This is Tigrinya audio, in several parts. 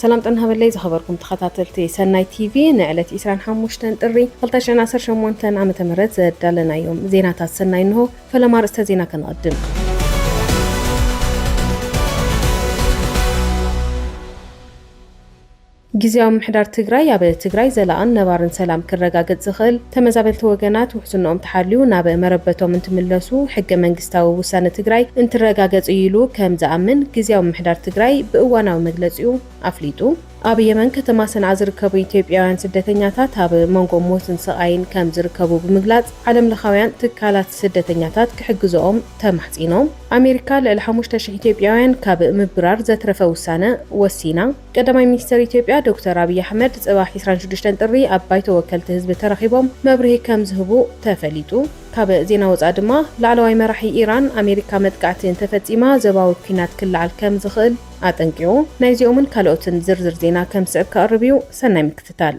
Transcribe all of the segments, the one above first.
سلام طنها بالليل خبركم تخطاتلتي سناي تي في نعلت إسران حموشتن طري 2018 عام تمرت زدالنا يوم زينات السناي إنه فلما رستزينا كنقدم ጊዜያዊ ምሕዳር ትግራይ ኣብ ትግራይ ዘላኣን ነባርን ሰላም ክረጋገጽ ዝኽእል ተመዛበልቲ ወገናት ውሕስንኦም ተሓልዩ ናብ መረበቶም እንትምለሱ ሕገ መንግስታዊ ውሳነ ትግራይ እንትረጋገጽ ኢሉ ከም ዝኣምን ጊዜያዊ ምሕዳር ትግራይ ብእዋናዊ መግለጺኡ ኣፍሊጡ ኣብ የመን ከተማ ሰንዓ ዝርከቡ ኢትዮጵያውያን ስደተኛታት ኣብ መንጎ ሞትን ስቃይን ከም ዝርከቡ ብምግላጽ ዓለም ለኻውያን ትካላት ስደተኛታት ክሕግዝኦም ተማሕጺኖም ኣሜሪካ ልዕሊ 5,000 ኢትዮጵያውያን ካብ ምብራር ዘትረፈ ውሳነ ወሲና ቀዳማይ ሚኒስትር ኢትዮጵያ ዶክተር አብይ አሕመድ ጽባሕ 26 ጥሪ ኣብ ባይቶ ወከልቲ ህዝቢ ተረኺቦም መብርሂ ከም ዝህቡ ተፈሊጡ ካብ ዜና ወጻኢ ድማ ላዕለዋይ መራሒ ኢራን ኣሜሪካ መጥቃዕቲ እንተፈጺማ ዘባዊ ኩናት ክልዓል ከም ዝኽእል ኣጠንቂቑ ናይዚኦምን ካልኦትን ዝርዝር ዜና ከም ስዕብ ከቕርብ እዩ ሰናይ ምክትታል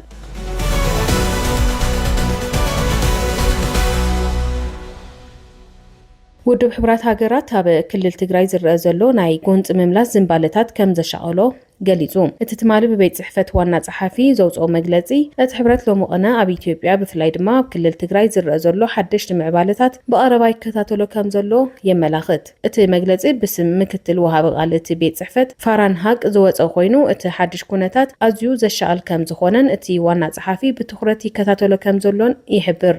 ውድብ ሕብራት ሃገራት ኣብ ክልል ትግራይ ዝረአ ዘሎ ናይ ጎንፂ ምምላስ ዝምባለታት ከም ዘሻቐሎ ገሊጹ እቲ ትማሊ ብቤት ጽሕፈት ዋና ጸሓፊ ዘውጽኦ መግለጺ እቲ ሕብረት ሎሚ ቅነ ኣብ ኢትዮጵያ ብፍላይ ድማ ኣብ ክልል ትግራይ ዝረአ ዘሎ ሓደሽቲ ምዕባለታት ብቐረባ ይከታተሎ ከም ዘሎ የመላኽት እቲ መግለጺ ብስም ምክትል ወሃቢ ቃል እቲ ቤት ጽሕፈት ፋራን ሃቅ ዝወጸ ኮይኑ እቲ ሓድሽ ኩነታት ኣዝዩ ዘሻቐል ከም ዝኾነን እቲ ዋና ጸሓፊ ብትኹረት ይከታተሎ ከም ዘሎን ይሕብር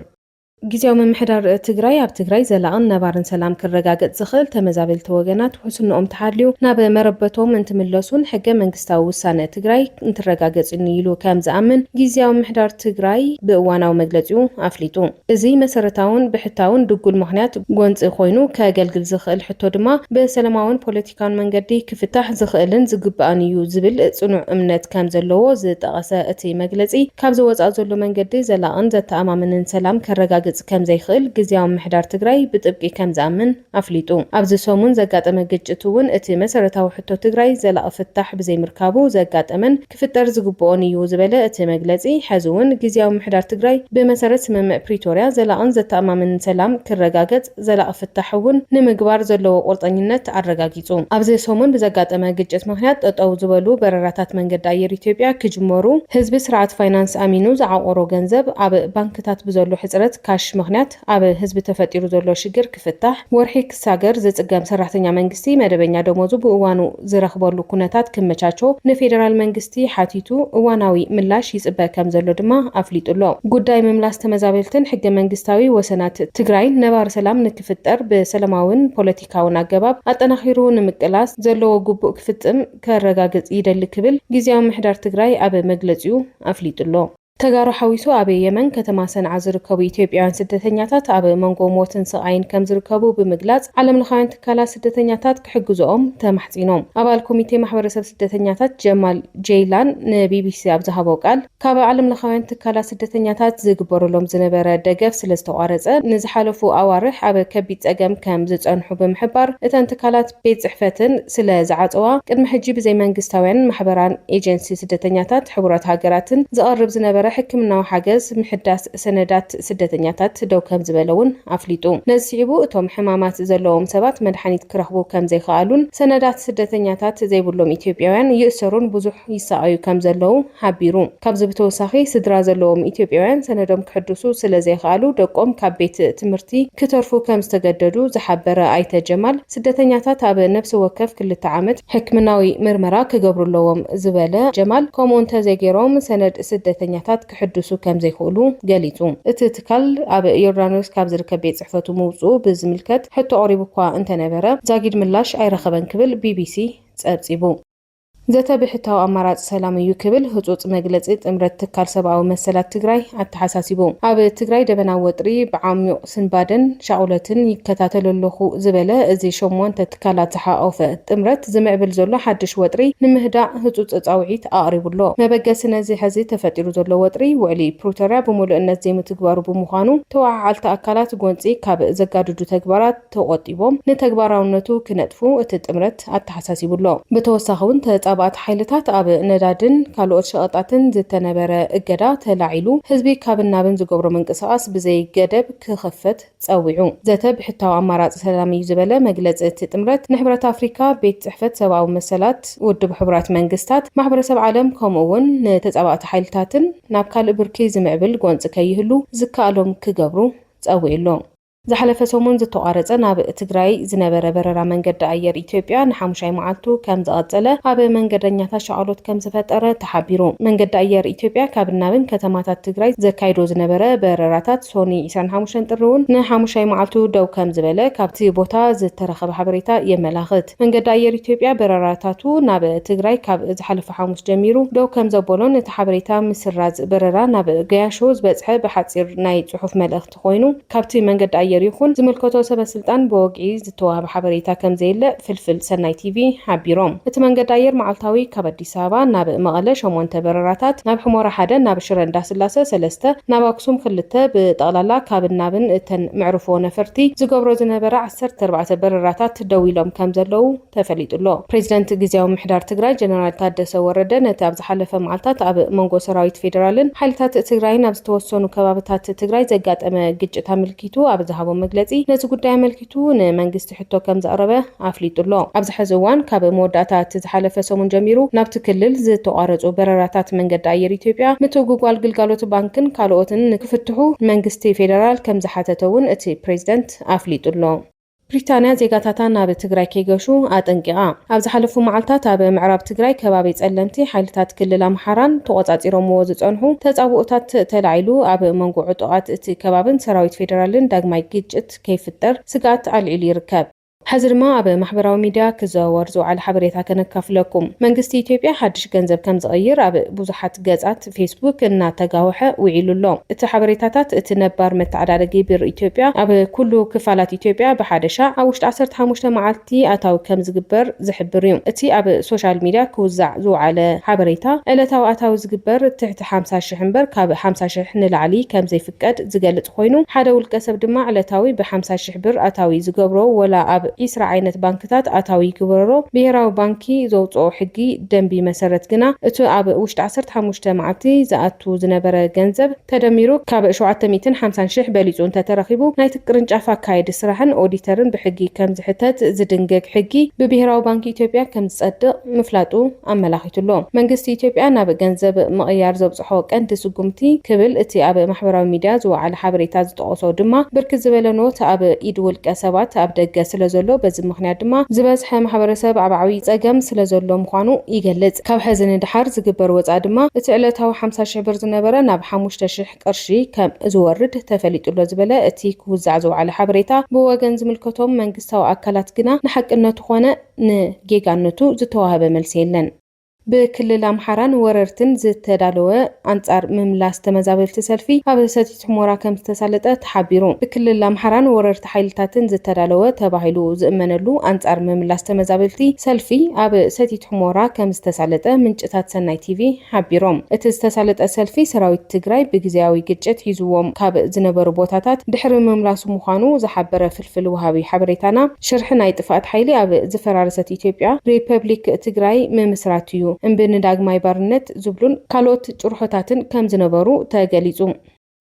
ጊዜያዊ ምሕዳር ትግራይ ኣብ ትግራይ ዘላቕን ነባርን ሰላም ክረጋገጽ ዝኽእል ተመዛበልቲ ወገናት ውሕስንኦም ተሓልዩ ናብ መረበቶም እንትምለሱን ሕገ መንግስታዊ ውሳነ ትግራይ እንትረጋገጽን ኢሉ ከም ዝኣምን ጊዜያዊ ምሕዳር ትግራይ ብእዋናዊ መግለጺኡ ኣፍሊጡ እዚ መሰረታውን ብሕታውን ድጉል ምኽንያት ጎንፂ ኮይኑ ከገልግል ዝኽእል ሕቶ ድማ ብሰላማውን ፖለቲካውን መንገዲ ክፍታሕ ዝኽእልን ዝግባእን እዩ ዝብል ጽኑዕ እምነት ከም ዘለዎ ዝጠቐሰ እቲ መግለጺ ካብ ዝወጻእ ዘሎ መንገዲ ዘላቕን ዘተኣማምንን ሰላም ከረጋግጽ ከም ዘይኽእል ጊዜያዊ ምሕዳር ትግራይ ብጥብቂ ከም ዝኣምን ኣፍሊጡ ኣብዚ ሰሙን ዘጋጠመ ግጭት እውን እቲ መሰረታዊ ሕቶ ትግራይ ዘላቕ ፍታሕ ብዘይምርካቡ ዘጋጠመን ክፍጠር ዝግብኦን እዩ ዝበለ እቲ መግለጺ ሕዚ እውን ጊዜያዊ ምሕዳር ትግራይ ብመሰረት ስምምዕ ፕሪቶርያ ዘላቕን ዘተኣማምንን ሰላም ክረጋገጽ ዘላቕ ፍታሕ እውን ንምግባር ዘለዎ ቁርጠኝነት ኣረጋጊጹ ኣብዚ ሰሙን ብዘጋጠመ ግጭት ምክንያት ጠጠው ዝበሉ በረራታት መንገዲ ኣየር ኢትዮጵያ ክጅመሩ ህዝቢ ስርዓት ፋይናንስ ኣሚኑ ዝዓቆሮ ገንዘብ ኣብ ባንክታት ብዘሎ ሕጽረት ካሽ ምክንያት ኣብ ህዝቢ ተፈጢሩ ዘሎ ሽግር ክፍታሕ ወርሒ ክሳገር ዝጽገም ሰራሕተኛ መንግስቲ መደበኛ ደሞዙ ብእዋኑ ዝረኽበሉ ኩነታት ክመቻቾ ንፌደራል መንግስቲ ሓቲቱ እዋናዊ ምላሽ ይጽበ ከም ዘሎ ድማ ኣፍሊጡሎ ጉዳይ ምምላስ ተመዛበልትን ሕገ መንግስታዊ ወሰናት ትግራይ ነባር ሰላም ንክፍጠር ብሰላማውን ፖለቲካውን ኣገባብ ኣጠናኺሩ ንምቅላስ ዘለዎ ግቡእ ክፍጽም ከረጋግጽ ይደሊ ክብል ጊዜያዊ ምሕዳር ትግራይ ኣብ መግለጺኡ ኣፍሊጡሎ ተጋሩ ሓዊሱ ኣብ የመን ከተማ ሰንዓ ዝርከቡ ኢትዮጵያውያን ስደተኛታት ኣብ መንጎ ሞትን ስቃይን ከም ዝርከቡ ብምግላጽ ዓለም ለኻውያን ትካላት ስደተኛታት ክሕግዝኦም ተማሕጺኖም ኣባል ኮሚቴ ማሕበረሰብ ስደተኛታት ጀማል ጄይላን ንቢቢሲ ኣብ ዝሃቦ ቃል ካብ ዓለም ለኻውያን ትካላት ስደተኛታት ዝግበረሎም ዝነበረ ደገፍ ስለ ዝተቋረጸ ንዝሓለፉ ኣዋርሕ ኣብ ከቢድ ጸገም ከም ዝጸንሑ ብምሕባር እተን ትካላት ቤት ጽሕፈትን ስለ ዝዓጸዋ ቅድሚ ሕጂ ብዘይ መንግስታውያን ማሕበራን ኤጀንሲ ስደተኛታት ሕቡራት ሃገራትን ዝቐርብ ዝነበረ ሕክምናዊ ሓገዝ ምሕዳስ ሰነዳት ስደተኛታት ደው ከም ዝበለውን ኣፍሊጡ ነዚዕቡ እቶም ሕማማት ዘለዎም ሰባት መድሓኒት ክረኽቡ ከም ዘይከኣሉን ሰነዳት ስደተኛታት ዘይብሎም ኢትዮጵያውያን ይእሰሩን ብዙሕ ይሰቃዩ ከም ዘለው ሓቢሩ ካብዚ ብተወሳኺ ስድራ ዘለዎም ኢትዮጵያውያን ሰነዶም ክሕድሱ ስለ ዘይከኣሉ ደቆም ካብ ቤት ትምህርቲ ክተርፉ ከም ዝተገደዱ ዝሓበረ ኣይተ ጀማል ስደተኛታት ኣብ ነፍሲ ወከፍ 2 ዓመት ሕክምናዊ ምርመራ ክገብሩለዎም ዝበለ ጀማል ከምኡን ተዘይገሮም ሰነድ ስደተኛታት ክሕድሱ ከም ዘይኽእሉ ገሊጹ እቲ ትካል ኣብ ዮርዳኖስ ካብ ዝርከብ ቤት ጽሕፈቱ ምውጽኡ ብዝምልከት ሕቶ ቀሪቡ እኳ እንተነበረ ዛጊድ ምላሽ ኣይረኸበን ክብል ቢቢሲ ጸብጺቡ ዘተብሕታው ኣማራጭ ሰላም እዩ ክብል ህጹጽ መግለጺ ጥምረት ትካል ሰብኣዊ መሰላት ትግራይ ኣተሓሳሲቡ ኣብ ትግራይ ደበና ወጥሪ ብዓሚቕ ስንባደን ሻቁለትን ይከታተለለኹ ዝበለ እዚ 8 ትካላት ዝሓቆፈ ጥምረት ዝምዕብል ዘሎ ሓድሽ ወጥሪ ንምህዳእ ህጹጽ ጻውዒት ኣቕሪቡሎ መበገሲ ነዚ ሕዚ ተፈጢሩ ዘሎ ወጥሪ ውዕሊ ፕሪቶርያ ብምሉእነት ዘይምትግባሩ ብምዃኑ ተዋዓልቲ ኣካላት ጎንፂ ካብ ዘጋድዱ ተግባራት ተቆጢቦም ንተግባራውነቱ ክነጥፉ እቲ ጥምረት ኣተሓሳሲቡሎ ብተወሳኺ እውን ተጻባት ሓይልታት ኣብ ነዳድን ካልኦት ሸቐጣትን ዝተነበረ እገዳ ተላዒሉ ህዝቢ ካብ ናብን ዝገብሮ ምንቅስቓስ ብዘይ ገደብ ክኽፈት ጸዊዑ ዘተ ብሕታዊ ኣማራጺ ሰላም እዩ ዝበለ መግለጺ እቲ ጥምረት ንሕብረት ኣፍሪካ ቤት ጽሕፈት ሰብኣዊ መሰላት ውድብ ሕቡራት መንግስታት ማሕበረሰብ ዓለም ከምኡ'ውን ንተጻባእቲ ሓይልታትን ናብ ካልእ ብርኪ ዝምዕብል ጎንፂ ከይህሉ ዝከኣሎም ክገብሩ ጸዊዑሎ ዝሓለፈ ሰሙን ዝተቋረጸ ናብ ትግራይ ዝነበረ በረራ መንገዲ ኣየር ኢትዮጵያ ንሓሙሻይ መዓልቱ ከም ዝቐጸለ ኣብ መንገደኛታት ሸቐሎት ከም ዝፈጠረ ተሓቢሩ መንገዲ ኣየር ኢትዮጵያ ካብ ናብን ከተማታት ትግራይ ዘካይዶ ዝነበረ በረራታት ሶኒ 25 ጥሪ እውን ንሓሙሻይ መዓልቱ ደው ከም ዝበለ ካብቲ ቦታ ዝተረኸበ ሓበሬታ የመላኽት መንገዲ ኣየር ኢትዮጵያ በረራታቱ ናብ ትግራይ ካብ ዝሓለፈ ሐሙስ ጀሚሩ ደው ከም ዘበሎን እቲ ሓበሬታ ምስራዝ በረራ ናብ ገያሾ ዝበጽሐ ብሓጺር ናይ ጽሑፍ መልእኽቲ ኮይኑ ካብቲ መንገዲ يريخون زملكتو سبب سلطان بوقعي زتواب حبريتا كم زيلة فلفل سناي تي في حبيروم اتمنى داير معلتاوي كبدي سابا ناب مغلش ومن تبرراتات ناب حمورة حدا ناب شرن دا سلاسة سلسته ناب اكسوم خلته بتغلالا كاب النابن اتن معرفو نفرتي زقبرو زنبرا 14 تبرراتات دويلوم كم زلو تفليد الله بريزيدنت جزياو محدار تግራይ جنرال تادسه ورده نتاب زحلف معلتات اب منغو سراويت فيدرالن حالتات تግራይ ناب ዝተወሰኑ ከባቢታት ትግራይ ዘጋጠመ ግጭት አመልኪቱ አብዛሃቦ መግለጺ ነዚ ጉዳይ አመልኪቱ ንመንግስት ሕቶ ከም ዘቀረበ አፍሊጡሎ ኣብዚ ሕዚ እዋን ካብ መወዳእታት ዝሓለፈ ሰሙን ጀሚሩ ናብቲ ክልል ዝተቋረጹ በረራታት መንገዲ ኣየር ኢትዮጵያ ምትጉጓል ግልጋሎት ባንክን ካልኦትን ክፍትሑ መንግስቲ ፌደራል ከም ዝሓተተውን እቲ ፕሬዝደንት አፍሊጡሎ ብሪታንያ ዜጋታታ ናብ ትግራይ ከይገሹ አጠንቂቃ ኣብ ዝሓለፉ መዓልታት ኣብ ምዕራብ ትግራይ ከባቢ ጸለምቲ ሓይልታት ክልል ኣምሓራን ተቆጻጺሮምዎ ዝጸንሑ ተጻውኦታት ተላዒሉ ኣብ መንጎ ዕጡቃት እቲ ከባቢን ሰራዊት ፌደራልን ዳግማይ ግጭት ከይፍጠር ስጋት አልዒሉ ይርከብ حزر ما أب محبراو ميديا كزوار على حبريتها كنكفلكم منجستي إثيوبيا حدش جنزب كم صغير أب بوزحات جزات فيسبوك إن تجاوحة وعيلو اللون التحبريتات تنبر متعدد جبر إثيوبيا أب كله كفالات إثيوبيا بحدشة أوش 10 مجتمعاتي أتاو كم زجبر زحبريون تي أب سوشيال ميديا كوزع زو على حبريتها إلا أتاو زجبر تحت 50 حنبر كاب 50 نلعلي كم زي فكاد زجلت خوينو حدا والكسب دماء على تاوي ب50 حبر أتاوي زجبرو ولا أب إسرع عينت بانكتات أتاوي كبررو بيراو بانكي زوطو حقي دنبي مسارت جنا اتو أب وشت 10 مجتمعاتي زاتو زنبرة جنزب تدميرو كاب 750 شح بليزون تترخيبو نايت قرنجافا كايد سراحن أوديترن بحقي كم زحتات زدنجك حقي ببيراو بانكي إثيوبيا كم تصدق مفلاتو أملاخيتو اللوم منجستي إثيوبيا ناب جنزب مغيار زوبصحوك أنت سقمتي كبل اتي أب محبراو ميديا زو على حبريتات زتقوصو دما بركز بلنوت أب إيدول كسبات أب دقا سلزولو بز مخنيات دما زبازح محبرسب عبعوي ጸገም ስለዘሎ ምዃኑ ይገልጽ ካብ ሕዝን ድሓር ዝግበር ወጻ ድማ እቲ ዕለታዊ 50,000 ብር ዝነበረ ናብ 5,000 ቅርሺ ከም ዝወርድ ተፈሊጡሎ ዝበለ እቲ ክውዛዕ ዝውዓለ ሓበሬታ ብወገን ዝምልከቶም መንግስታዊ ኣካላት ግና ንሓቅነቱ ኾነ ንጌጋነቱ ዝተዋህበ መልሲ የለን بكل أمحران وررتن زتدالوه أنصار مملاس تمزابلت سلفي أب ستيت حمورا كم تسلطة تحبيرون بكل أمحران وررت حيلتاتن زتدالوه تباهلو زمنلو أنصار مملاس تمزابلتي سلفي أب ستيت حمورا كم تسلطة من جتات سناي تي في حبيرون اتستسلطة سلفي سراويت تግራይ بجزاوي جت يزوم كاب زنبر بوتاتات دحر مملاس مخانو زحبر فلفل وهابي حبريتانا شرح ناي طفات حيلي أب زفرارست إثيوبيا ريبابليك تግራይ ممسراتيو أمبن داغماي بارنت زبلون كالوت جرحتاتن كم زنبرو تاجليزو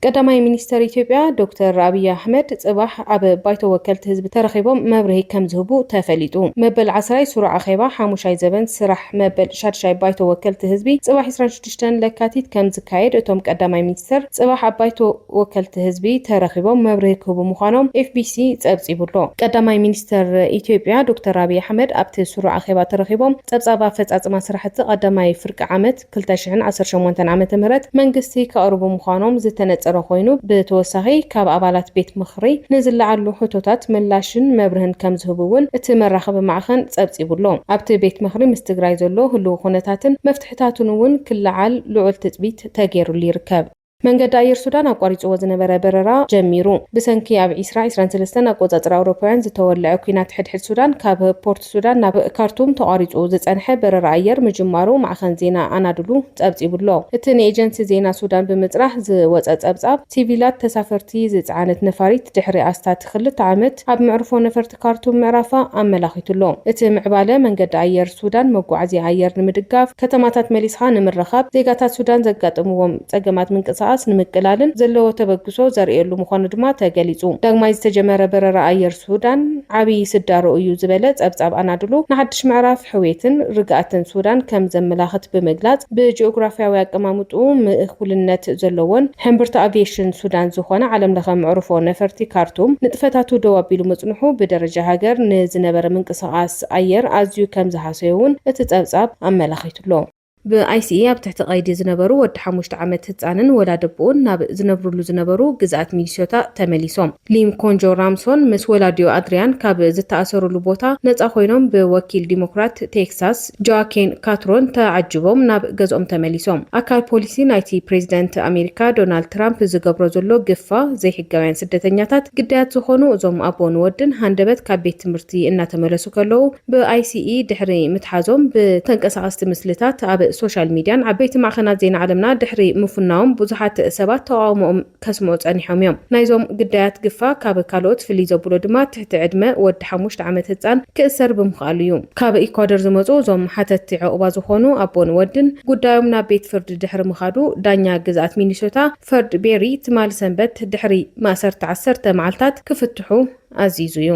قدامي مينستر إثيوبيا دكتور أبي أحمد صباح أب بايتو وكلت حزب ترخيبهم مبرهي كم زهبو تفليتو مبل عسراي سرعة خيبة حاموشاي زبن سرح مبل شادشاي بايتو وكلت حزبي صباح 26 لكاتيت كم زكايد اتوم قدامي مينستر صباح بايتو وكلت حزبي ترخيبهم مبرهي كوبو مخانوم FBC صبصيبولو قدامي مينستر إثيوبيا دكتور أبي أحمد أبت سرعة خيبة ترخيبهم صبصابا فصاصما سرحت قدامي فرق عامت 2018 عام تمرت منغستي كقربو مخانوم زتنص رخوينو بتوسخي كاب أبالات بيت مخري نزل على حوتات ملاشن مبرهن كم زهبون اتمرخب معخن صبصيبولو ابت بيت مخري مستغراي زلو هلو خونتاتن مفتحتاتن ون كل عال لعل تثبيت تغيرو لي ركاب መንገዲ ኣየር ሱዳን ኣቋሪፅዎ ዝነበረ በረራ ጀሚሩ። ብሰንኪ ኣብ 2023 ኣቆጻጽራ ኣውሮፓውያን ዝተወልዐ ኩናት ሕድሕድ ሱዳን ካብ ፖርት ሱዳን ናብ ካርቱም ተቋሪፁ ዝጸንሐ በረራ ኣየር ምጅማሩ ማዕኸን ዜና ኣናድሉ ጸብጺቡሎ። እቲ ንኤጀንሲ ዜና ሱዳን ብምጽራህ ዝወጸ ጸብጻብ ሲቪላት ተሳፈርቲ ዝጸዓነት ነፋሪት ድሕሪ ኣስታት 2 ዓመት ኣብ መዕርፎ ነፈርቲ ካርቱም ምዕራፋ ኣመላኺቱሎ። እቲ ምዕባለ መንገዲ ኣየር ሱዳን መጓዓዝያ ኣየር ንምድጋፍ ከተማታት መሊስኻ ንምርኻብ ዜጋታት ሱዳን ዘጋጥምዎም ጸገማት ምንቅስቓስ ንምቅላልን ዘለዎ ተበግሶ ዘርእየሉ ምዃኑ ድማ ተገሊጹ። ዳግማይ ዝተጀመረ በረራ ኣየር ሱዳን ዓብይ ስዳሮ እዩ ዝበለ ጸብጻብ ኣናድሉ ንሓድሽ ምዕራፍ ሕዌትን ርግኣትን ሱዳን ከም ዘመላኽት ብምግላጽ ብጂኦግራፊያዊ ኣቀማምጡ ምእኩልነት ዘለዎን ሕምብርቲ ኣቪዬሽን ሱዳን ዝኾነ ዓለም ለኸ መዕርፎ ነፈርቲ ካርቱም ንጥፈታቱ ደው ኣቢሉ መጽንሑ ብደረጃ ሃገር ንዝነበረ ምንቅስቓስ ኣየር ኣዝዩ ከም ዝሃሰየውን እቲ ጸብጻብ ኣመላኺቱሎ። ብአይሲኢ ኣብ ትሕቲ ቀይዲ ዝነበሩ ወዲ 5 ዓመት ህፃንን ወላደቡን ናብ ዝነብሩሉ ዝነበሩ ግዛት ሚኒሶታ ተመሊሶም። ሊም ኮንጆ ራምሶን ምስ ወላዲዮ አድሪያን ካብ ዝተኣሰሩሉ ቦታ ነፃ ኮይኖም ብወኪል ዲሞክራት ቴክሳስ ጆአኪን ካትሮን ተዓጅቦም ናብ ገዝኦም ተመሊሶም። ኣካል ፖሊሲ ናይቲ ፕሬዚደንት ኣሜሪካ ዶናልድ ትራምፕ ዝገብሮ ዘሎ ግፋ ዘይሕጋውያን ስደተኛታት ግዳያት ዝኾኑ እዞም ኣቦን ወድን ሃንደበት ካብ ቤት ትምህርቲ እናተመለሱ ከለዉ ብአይሲኢ ድሕሪ ምትሓዞም ብተንቀሳቐስቲ ምስልታት ኣብ ሶሻል ሚዲያን ዓበይቲ ማዕኸናት ዜና ዓለምና ድሕሪ ምፍናዎም ብዙሓት ሰባት ተቃውሞኦም ከስምዑ ጸኒሖም እዮም። ናይዞም ግዳያት ግፋ ካብ ካልኦት ፍልይ ዘብሎ ድማ ትሕቲ ዕድመ ወዲ 5 ዓመት ህፃን ክእሰር ብምኽኣሉ እዩ። ካብ ኢኳዶር ዝመፁ እዞም ሓተቲ ዕቑባ ዝኾኑ ኣቦን ወድን ጉዳዮም ናብ ቤት ፍርዲ ድሕሪ ምኻዱ ዳኛ ግዛት ሚኒሶታ ፈርድ ቤሪ ትማል ሰንበት ድሕሪ ማእሰርቲ 10 መዓልታት ክፍትሑ ኣዚዙ እዩ።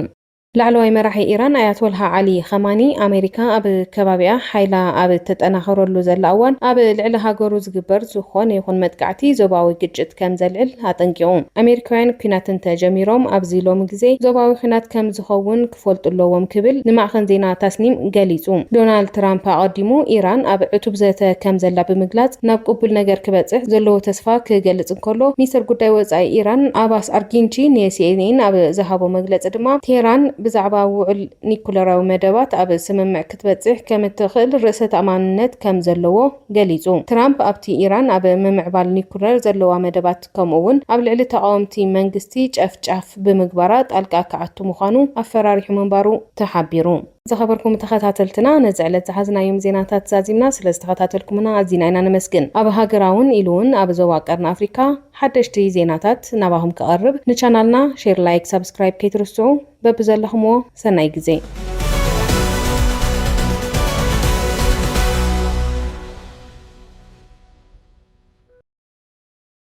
ላዕለዋይ መራሒ ኢራን ኣያቶልሃ ዓሊ ኸማኒ ኣሜሪካ ኣብ ከባቢያ ሓይላ ኣብ ተጠናኸረሉ ዘላ እዋን ኣብ ልዕሊ ሃገሩ ዝግበር ዝኾነ ይኹን መጥቃዕቲ ዞባዊ ግጭት ከም ዘልዕል ኣጠንቂቑ። ኣሜሪካውያን ኩናትን ተጀሚሮም ኣብዚ ሎሚ ግዜ ዞባዊ ኩናት ከም ዝኸውን ክፈልጡለዎም ክብል ንማዕኸን ዜና ታስኒም ገሊጹ። ዶናልድ ትራምፕ ኣቐዲሙ ኢራን ኣብ ዕቱብ ዘተ ከም ዘላ ብምግላጽ ናብ ቅቡል ነገር ክበጽሕ ዘለዎ ተስፋ ክገልጽ እንከሎ ሚኒስትር ጉዳይ ወጻኢ ኢራን ኣባስ ኣርጊንቺ ንሲኤንኤን ኣብ ዝሃቦ መግለጺ ድማ ቴህራን ብዛዕባ ውዕል ኒኩለራዊ መደባት ኣብ ስምምዕ ክትበጽሕ ከም እትኽእል ርእሰ ተኣማንነት ከም ዘለዎ ገሊጹ። ትራምፕ ኣብቲ ኢራን ኣብ ምምዕባል ኒኩለር ዘለዋ መደባት ከምኡውን ኣብ ልዕሊ ተቃወምቲ መንግስቲ ጨፍጫፍ ብምግባራ ጣልቃ ክኣቱ ምዃኑ ኣፈራሪሑ ምንባሩ ተሓቢሩ። ዝኸበርኩም ተኸታተልትና ነዚ ዕለት ዝሓዝናዮም ዜናታት ዛዚምና ስለ ዝተኸታተልኩምና ኣዝና ኢና ነመስግን። ኣብ ሃገራውን ኢሉውን ኣብ ዞባ ቀርኒ ኣፍሪካ ሓደሽቲ ዜናታት ናባኹም ክቐርብ ንቻናልና ሼር፣ ላይክ፣ ሰብስክራይብ ከይትርስዑ በብዘለኹምዎ ሰናይ ግዜ